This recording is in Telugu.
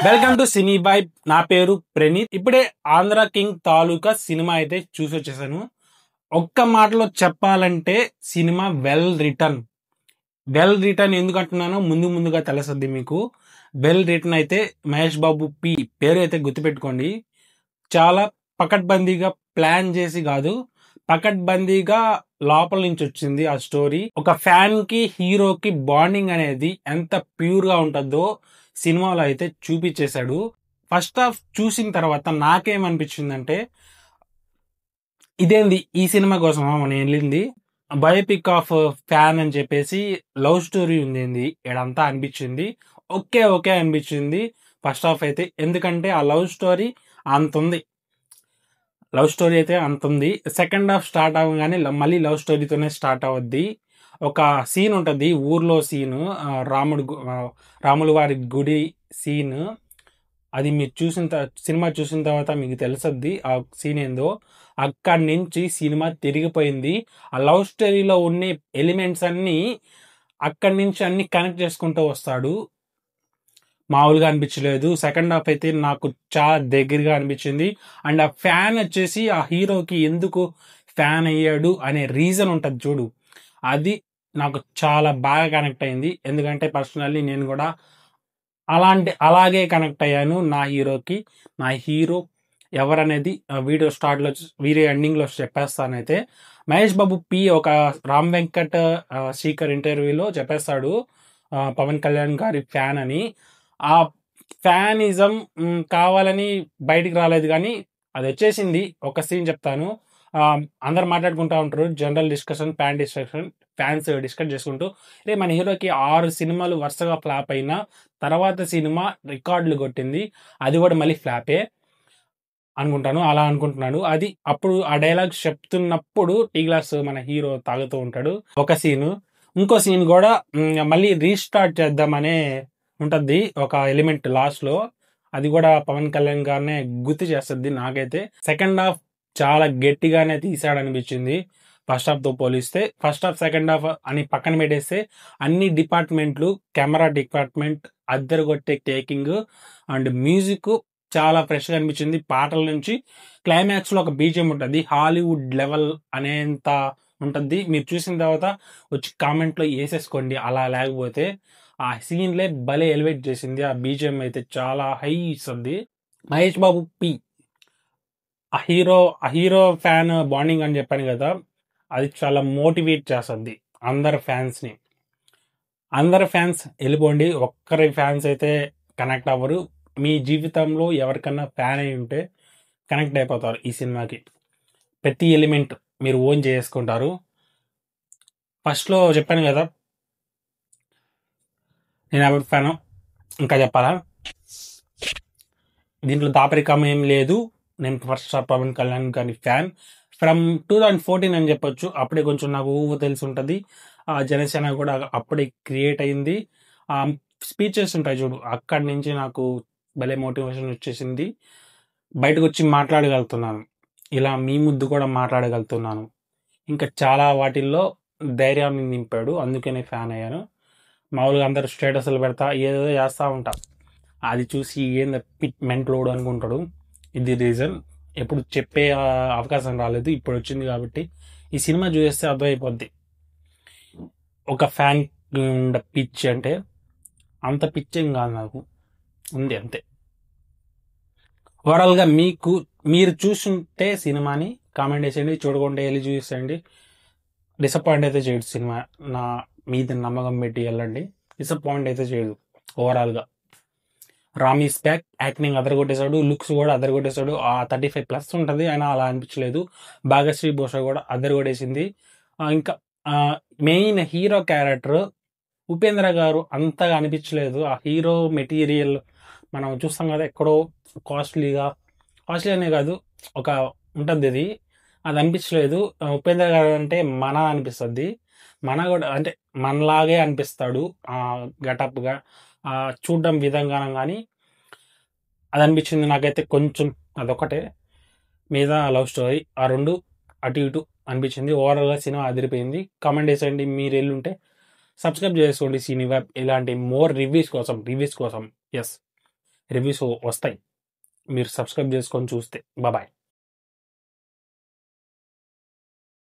Welcome to cine bye. నా పేరు ప్రణీత్. ఇప్పుడే ఆంధ్ర కింగ్ తాలూకా సినిమా అయితే చూసి వచ్చేసాను. ఒక్క మాటలో చెప్పాలంటే సినిమా వెల్ రిటర్న్. ఎందుకు అంటున్నానో ముందుగా తెలుస్తుంది మీకు. వెల్ రిటర్న్ అయితే మహేష్ బాబు పి పేరు అయితే గుర్తుపెట్టుకోండి. చాలా పకడ్బందీగా ప్లాన్ చేసి కాదు, పకడ్బందీగా లోపల నుంచి వచ్చింది ఆ స్టోరీ. ఒక ఫ్యాన్ కి హీరోకి బాండింగ్ అనేది ఎంత ప్యూర్ గా ఉంటుందో సినిమాలో అయితే చూపించేశాడు. ఫస్ట్ హాఫ్ చూసిన తర్వాత నాకేమనిపించిందంటే, ఇదేంది ఈ సినిమా కోసమా మనం వెళ్ళింది, బయోపిక్ ఆఫ్ ఫ్యాన్ అని చెప్పేసి లవ్ స్టోరీ ఉంది ఇడంతా అనిపించింది. ఓకే అనిపించింది ఫస్ట్ హాఫ్ అయితే. ఎందుకంటే ఆ లవ్ స్టోరీ అయితే అంత ఉంది. సెకండ్ హాఫ్ స్టార్ట్ అవ్వగానే మళ్ళీ లవ్ స్టోరీతోనే స్టార్ట్ అవుద్ది. ఒక సీన్ ఉంటుంది, ఊర్లో సీను, రాముల వారి గుడి సీన్. అది మీరు సినిమా చూసిన తర్వాత మీకు తెలుసద్ది ఆ సీన్ ఏందో. అక్కడి నుంచి సినిమా తిరిగిపోయింది. ఆ లవ్ స్టోరీలో ఉన్న ఎలిమెంట్స్ అన్నీ అక్కడి నుంచి అన్ని కనెక్ట్ చేసుకుంటూ వస్తాడు. మామూలుగా అనిపించలేదు. సెకండ్ హాఫ్ అయితే నాకు చాలా దగ్గరగా అనిపించింది. అండ్ ఆ ఫ్యాన్ వచ్చేసి ఆ హీరోకి ఎందుకు ఫ్యాన్ అయ్యాడు అనే రీజన్ ఉంటుంది చూడు, అది నాకు చాలా బాగా కనెక్ట్ అయింది. ఎందుకంటే పర్సనల్లీ నేను కూడా అలాగే కనెక్ట్ అయ్యాను నా హీరోకి. నా హీరో ఎవరనేది వీడియో ఎండింగ్లో చెప్పేస్తానైతే. మహేష్ బాబు పి ఒక రామ్ వెంకట్ శేఖర్ ఇంటర్వ్యూలో చెప్పేస్తాడు పవన్ కళ్యాణ్ గారి ఫ్యాన్ అని. ఆ ఫ్యానిజం కావాలని బయటికి రాలేదు, కానీ అది వచ్చేసింది. ఒక సీన్ చెప్తాను. అందరు మాట్లాడుకుంటూ ఉంటారు, జనరల్ డిస్కషన్, ఫ్యాన్స్ డిస్కస్ చేసుకుంటూ, రే మన హీరోకి 6 సినిమాలు వరుసగా ఫ్లాప్ అయినా తర్వాత సినిమా రికార్డులు కొట్టింది, అది కూడా మళ్ళీ ఫ్లాపే అలా అనుకుంటున్నాడు. అది అప్పుడు ఆ డైలాగ్ చెప్తున్నప్పుడు టీ గ్లాస్ మన హీరో తాగుతూ ఉంటాడు ఒక సీను. ఇంకో సీన్ కూడా మళ్ళీ రీస్టార్ట్ చేద్దామనే ఉంటుంది ఒక ఎలిమెంట్ లాస్ట్ లో. అది కూడా పవన్ కళ్యాణ్ గారినే గుర్తు చేస్తుంది నాకైతే. సెకండ్ హాఫ్ చాలా గట్టిగానే తీసాడనిపించింది ఫస్ట్ హాఫ్ తో పోలిస్తే. ఫస్ట్ హాఫ్ సెకండ్ హాఫ్ అని పక్కన పెట్టేస్తే అన్ని డిపార్ట్మెంట్లు, కెమెరా డిపార్ట్మెంట్ అద్దరు కొట్టే టేకింగ్ అండ్ మ్యూజిక్ చాలా ఫ్రెష్గా అనిపించింది. పాటల నుంచి క్లైమాక్స్ లో ఒక బీజిఎం ఉంటుంది, హాలీవుడ్ లెవెల్ అనేంత ఉంటుంది. మీరు చూసిన తర్వాత వచ్చి కామెంట్లో వేసేసుకోండి. అలా లేకపోతే ఆ సీన్లే భలే ఎలివేట్ చేసింది. ఆ బీజిఎం అయితే చాలా హై ఇస్తుంది. మహేష్ బాబు పి ఆ హీరో ఫ్యాన్ బాండింగ్ అని చెప్పాను కదా, అది చాలా మోటివేట్ చేస్తుంది అందరు ఫ్యాన్స్ వెళ్ళిపోండి. ఒక్కరి ఫ్యాన్స్ అయితే కనెక్ట్ అవ్వరు. మీ జీవితంలో ఎవరికన్నా ఫ్యాన్ అయి ఉంటే కనెక్ట్ అయిపోతారు ఈ సినిమాకి. ప్రతి ఎలిమెంట్ మీరు ఓన్ చేసుకుంటారు. ఫస్ట్లో చెప్పాను కదా నేను ఎవరి ఫ్యాను, ఇంకా చెప్పాలా? దీంట్లో దాపరికం ఏం లేదు. నేను ఫస్ట్ పవన్ కళ్యాణ్ గారి ఫ్యాన్ ఫ్రమ్ 2014 అని చెప్పొచ్చు. అప్పుడే కొంచెం నాకు తెలిసి ఉంటుంది. జనసేన కూడా అప్పుడే క్రియేట్ అయింది. స్పీచెస్ ఉంటాయి చూడు, అక్కడి నుంచి నాకు భలే మోటివేషన్ వచ్చేసింది. బయటకు వచ్చి మాట్లాడగలుగుతున్నాను, ఇలా మీ ముద్దు కూడా మాట్లాడగలుగుతున్నాను. ఇంకా చాలా వాటిల్లో ధైర్యాన్ని నింపాడు, అందుకనే ఫ్యాన్ అయ్యాను. మామూలుగా అందరు స్టేటస్లు పెడతా ఏదో చేస్తూ ఉంటా, అది చూసి ఏంది మెంటలోడు అనుకుంటాడు. ఇది రీజన్. ఎప్పుడు చెప్పే అవకాశం రాలేదు, ఇప్పుడు వచ్చింది కాబట్టి. ఈ సినిమా చూస్తే అర్థమైపోద్ది ఒక ఫ్యాన్ పిచ్ అంటే. అంత పిచ్ ఏం కాదు, నాకు ఉంది అంతే. ఓవరాల్గా మీరు చూస్తుంటే సినిమాని కామెంట్ చేసేయండి, చూడకుండా వెళ్ళి చూసేయండి. డిసప్పాయింట్ అయితే చేయడు సినిమా. నా మీద నమ్మకం పెట్టి వెళ్ళండి, డిసప్పాయింట్ అయితే చేయదు. ఓవరాల్గా రామీస్ బ్యాక్, యాక్టింగ్ అదరగొట్టేశాడు, లుక్స్ కూడా అదరగొట్టేశాడు. 35+ ఉంటుంది, అయినా అలా అనిపించలేదు. భాగశ్రీ భూష కూడా అదరగొట్టేసింది. ఇంకా మెయిన్ హీరో క్యారెక్టర్ ఉపేంద్ర గారు అంతగా అనిపించలేదు. ఆ హీరో మెటీరియల్ మనం చూస్తాం కదా, ఎక్కడో కాస్ట్లీ అనే కాదు, ఒక ఉంటుంది, అది అనిపించలేదు. ఉపేంద్ర గారు అంటే అనిపిస్తుంది. కూడా అంటే మనలాగే అనిపిస్తాడు గటప్గా, చూడడం విధంగా కానీ అది అనిపించింది నాకైతే. కొంచెం అదొకటే, మీద లవ్ స్టోరీ, ఆ రెండు అటు ఇటు అనిపించింది. ఓవరాల్గా సినిమా అదిరిపోయింది. కామెంట్ చేసేయండి మీరు వెళ్ళుంటే. సబ్స్క్రైబ్ చేసుకోండి సినీ వెబ్, ఇలాంటి మోర్ రివ్యూస్ కోసం. ఎస్, రివ్యూస్ వస్తాయి. మీరు సబ్స్క్రైబ్ చేసుకొని చూస్తే. బాయ్.